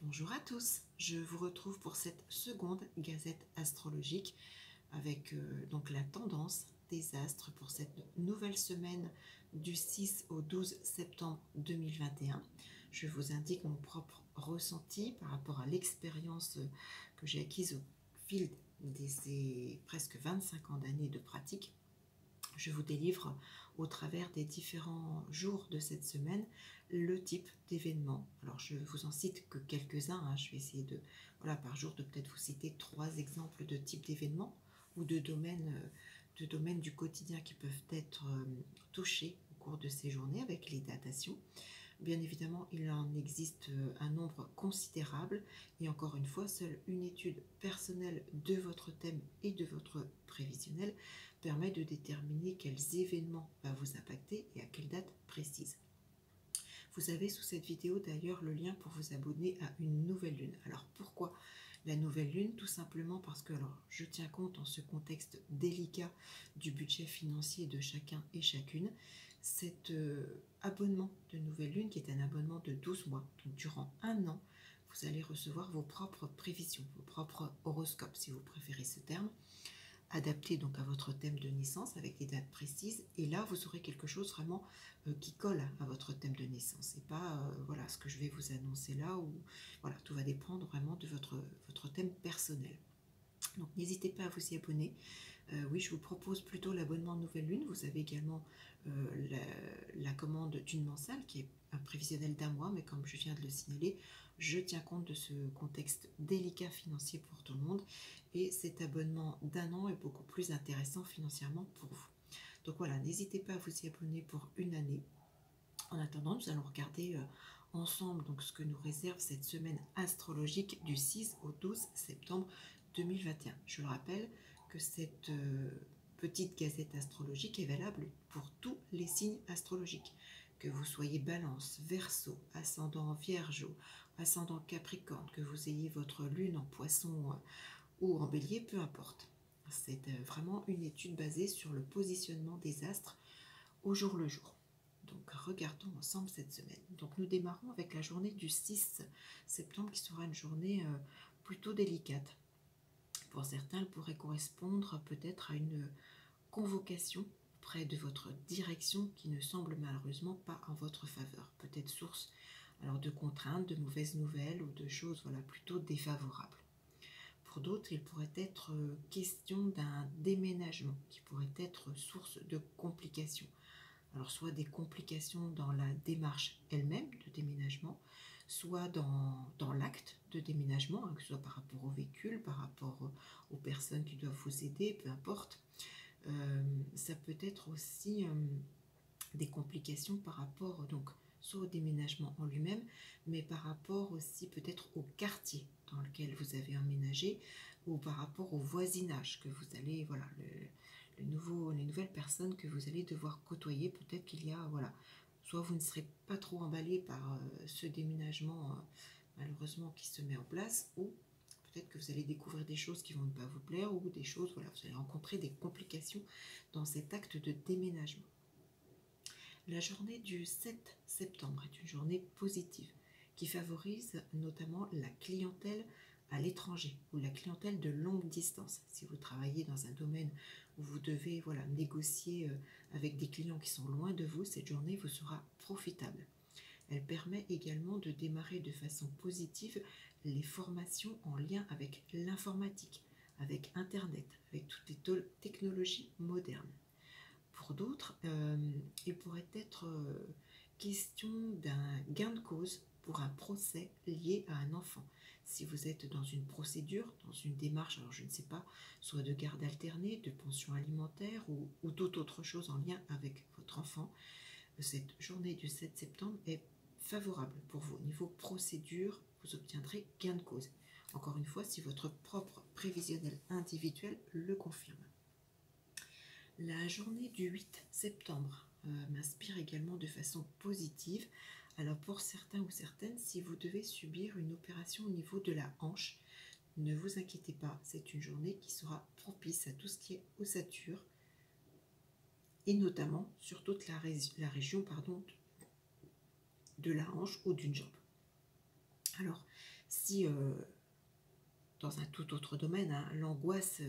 Bonjour à tous, je vous retrouve pour cette seconde gazette astrologique avec donc la tendance des astres pour cette nouvelle semaine du 6 au 12 septembre 2021. Je vous indique mon propre ressenti par rapport à l'expérience que j'ai acquise au fil de ces presque 25 ans d'années de pratique. Je vous délivre au travers des différents jours de cette semaine le type d'événement. Alors je vous en cite que quelques-uns, hein. Je vais essayer de, voilà, par jour de peut-être vous citer 3 exemples de types d'événements ou de domaines du quotidien qui peuvent être touchés au cours de ces journées avec les datations. Bien évidemment, il en existe un nombre considérable et encore une fois, seule une étude personnelle de votre thème et de votre prévisionnel permet de déterminer quels événements va vous impacter et à quelle date précise. Vous avez sous cette vidéo d'ailleurs le lien pour vous abonner à une nouvelle lune. Alors pourquoi la nouvelle lune? Tout simplement parce que je tiens compte en ce contexte délicat du budget financier de chacun et chacune. Cet abonnement de nouvelle lune qui est un abonnement de 12 mois, donc durant un an, vous allez recevoir vos propres prévisions, vos propres horoscopes si vous préférez ce terme, adapté donc à votre thème de naissance avec des dates précises, et là vous aurez quelque chose vraiment qui colle à votre thème de naissance et pas voilà ce que je vais vous annoncer là, où voilà, tout va dépendre vraiment de votre thème personnel. Donc n'hésitez pas à vous y abonner. Oui, je vous propose plutôt l'abonnement Nouvelle Lune. Vous avez également la commande d'une mensale qui est un prévisionnel d'un mois, mais comme je viens de le signaler, je tiens compte de ce contexte délicat financier pour tout le monde et cet abonnement d'un an est beaucoup plus intéressant financièrement pour vous. Donc voilà, n'hésitez pas à vous y abonner pour une année. En attendant, nous allons regarder ensemble donc ce que nous réserve cette semaine astrologique du 6 au 12 septembre 2021. Je le rappelle que cette petite gazette astrologique est valable pour tous les signes astrologiques. Que vous soyez Balance, Verseau, ascendant Vierge, ascendant Capricorne, que vous ayez votre lune en Poisson ou en Bélier, peu importe. C'est vraiment une étude basée sur le positionnement des astres au jour le jour. Donc regardons ensemble cette semaine. Donc nous démarrons avec la journée du 6 septembre qui sera une journée plutôt délicate. Pour certains, elle pourrait correspondre peut-être à une convocation près de votre direction qui ne semble malheureusement pas en votre faveur. Peut-être source alors de contraintes, de mauvaises nouvelles ou de choses voilà, plutôt défavorables. Pour d'autres, il pourrait être question d'un déménagement qui pourrait être source de complications. Alors soit des complications dans la démarche elle-même de déménagement, soit dans l'acte de déménagement, que ce soit par rapport au véhicule, par rapport aux personnes qui doivent vous aider, peu importe. Ça peut être aussi des complications par rapport donc soit au déménagement en lui-même, mais par rapport aussi peut-être au quartier dans lequel vous avez emménagé ou par rapport au voisinage que vous allez, voilà, les nouvelles personnes que vous allez devoir côtoyer. Peut-être qu'il y a, voilà, soit vous ne serez pas trop emballé par ce déménagement malheureusement qui se met en place, ou peut-être que vous allez découvrir des choses qui vont ne pas vous plaire, ou des choses, voilà, vous allez rencontrer des complications dans cet acte de déménagement. La journée du 7 septembre est une journée positive qui favorise notamment la clientèle à l'étranger ou la clientèle de longue distance. Si vous travaillez dans un domaine où vous devez voilà, négocier avec des clients qui sont loin de vous, cette journée vous sera profitable. Elle permet également de démarrer de façon positive les formations en lien avec l'informatique, avec Internet, avec toutes les technologies modernes. Pour d'autres, il pourrait être question d'un gain de cause pour un procès lié à un enfant. Si vous êtes dans une procédure, dans une démarche, alors je ne sais pas, soit de garde alternée, de pension alimentaire ou toute autre chose en lien avec votre enfant, cette journée du 7 septembre est favorable pour vous. Au niveau procédure, vous obtiendrez gain de cause. Encore une fois, si votre propre prévisionnel individuel le confirme. La journée du 8 septembre m'inspire également de façon positive. Alors pour certains ou certaines, si vous devez subir une opération au niveau de la hanche, ne vous inquiétez pas, c'est une journée qui sera propice à tout ce qui est ossature, et notamment sur toute la région de la hanche ou d'une jambe. Alors, Si dans un tout autre domaine, hein, l'angoisse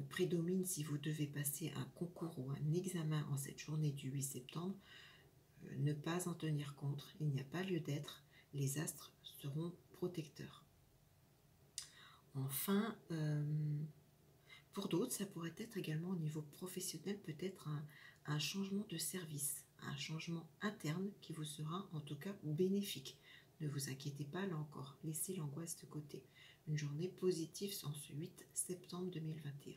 prédomine si vous devez passer un concours ou un examen en cette journée du 8 septembre, ne pas en tenir compte, il n'y a pas lieu d'être, les astres seront protecteurs. Enfin, pour d'autres, ça pourrait être également au niveau professionnel, peut-être un changement de service, un changement interne qui vous sera en tout cas bénéfique. Ne vous inquiétez pas, là encore, laissez l'angoisse de côté. Une journée positive en ce 8 septembre 2021.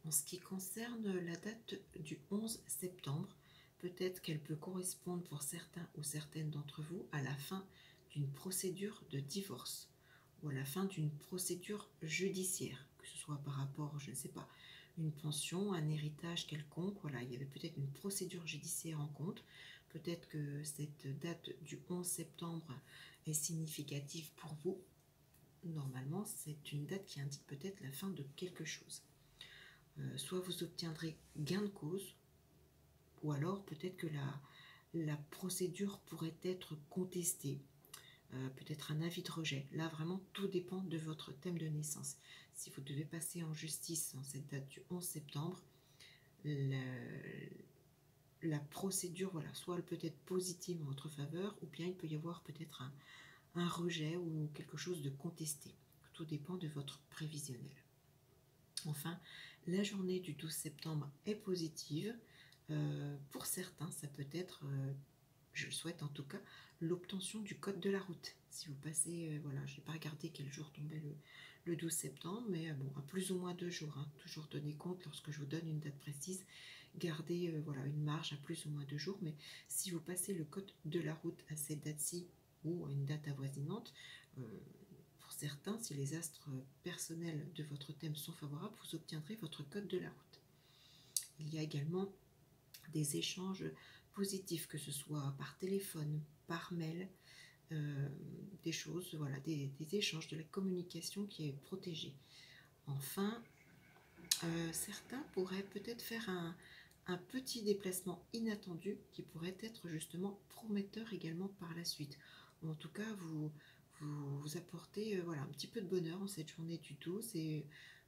En ce qui concerne la date du 11 septembre, peut-être qu'elle peut correspondre pour certains ou certaines d'entre vous à la fin d'une procédure de divorce ou à la fin d'une procédure judiciaire, que ce soit par rapport, je ne sais pas, une pension, un héritage quelconque, voilà, il y avait peut-être une procédure judiciaire en compte. Peut-être que cette date du 11 septembre est significative pour vous. Normalement, c'est une date qui indique peut-être la fin de quelque chose. Soit vous obtiendrez gain de cause, ou alors peut-être que la procédure pourrait être contestée, peut-être un avis de rejet. Là, vraiment, tout dépend de votre thème de naissance. Si vous devez passer en justice en cette date du 11 septembre, la procédure, voilà, soit elle peut être positive en votre faveur, ou bien il peut y avoir peut-être un rejet ou quelque chose de contesté. Tout dépend de votre prévisionnel. Enfin, la journée du 12 septembre est positive. Pour certains, ça peut être, je le souhaite en tout cas, l'obtention du code de la route. Si vous passez, voilà, je n'ai pas regardé quel jour tombait le 12 septembre, mais bon, à plus ou moins 2 jours. Hein. Toujours tenez compte lorsque je vous donne une date précise. Gardez voilà, une marge à plus ou moins 2 jours. Mais si vous passez le code de la route à cette date-ci ou à une date avoisinante, pour certains, si les astres personnels de votre thème sont favorables, vous obtiendrez votre code de la route. Il y a également des échanges positifs, que ce soit par téléphone, par mail, des choses, voilà, des échanges, de la communication qui est protégée. Enfin, certains pourraient peut-être faire un petit déplacement inattendu qui pourrait être justement prometteur également par la suite. Ou en tout cas, vous apportez voilà, un petit peu de bonheur en cette journée du 12 et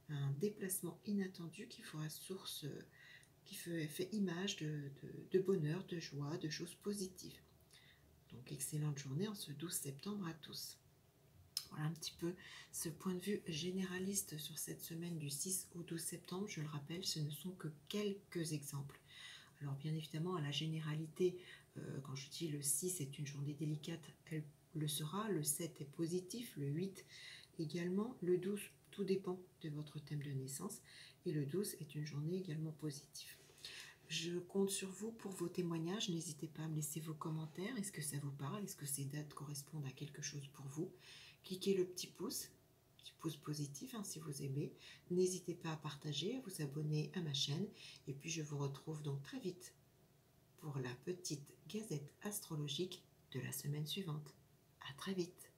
un déplacement inattendu qui fera source, qui fait image de bonheur, de joie, de choses positives. Donc excellente journée en ce 12 septembre à tous. Voilà un petit peu ce point de vue généraliste sur cette semaine du 6 au 12 septembre. Je le rappelle, ce ne sont que quelques exemples. Alors bien évidemment, à la généralité, quand je dis le 6 est une journée délicate, elle le sera. Le 7 est positif, le 8 également, le 12, tout dépend de votre thème de naissance. Et le 12 est une journée également positive. Je compte sur vous pour vos témoignages. N'hésitez pas à me laisser vos commentaires. Est-ce que ça vous parle? Est-ce que ces dates correspondent à quelque chose pour vous? Cliquez le petit pouce positif hein, si vous aimez. N'hésitez pas à partager, à vous abonner à ma chaîne. Et puis je vous retrouve donc très vite pour la petite gazette astrologique de la semaine suivante. À très vite.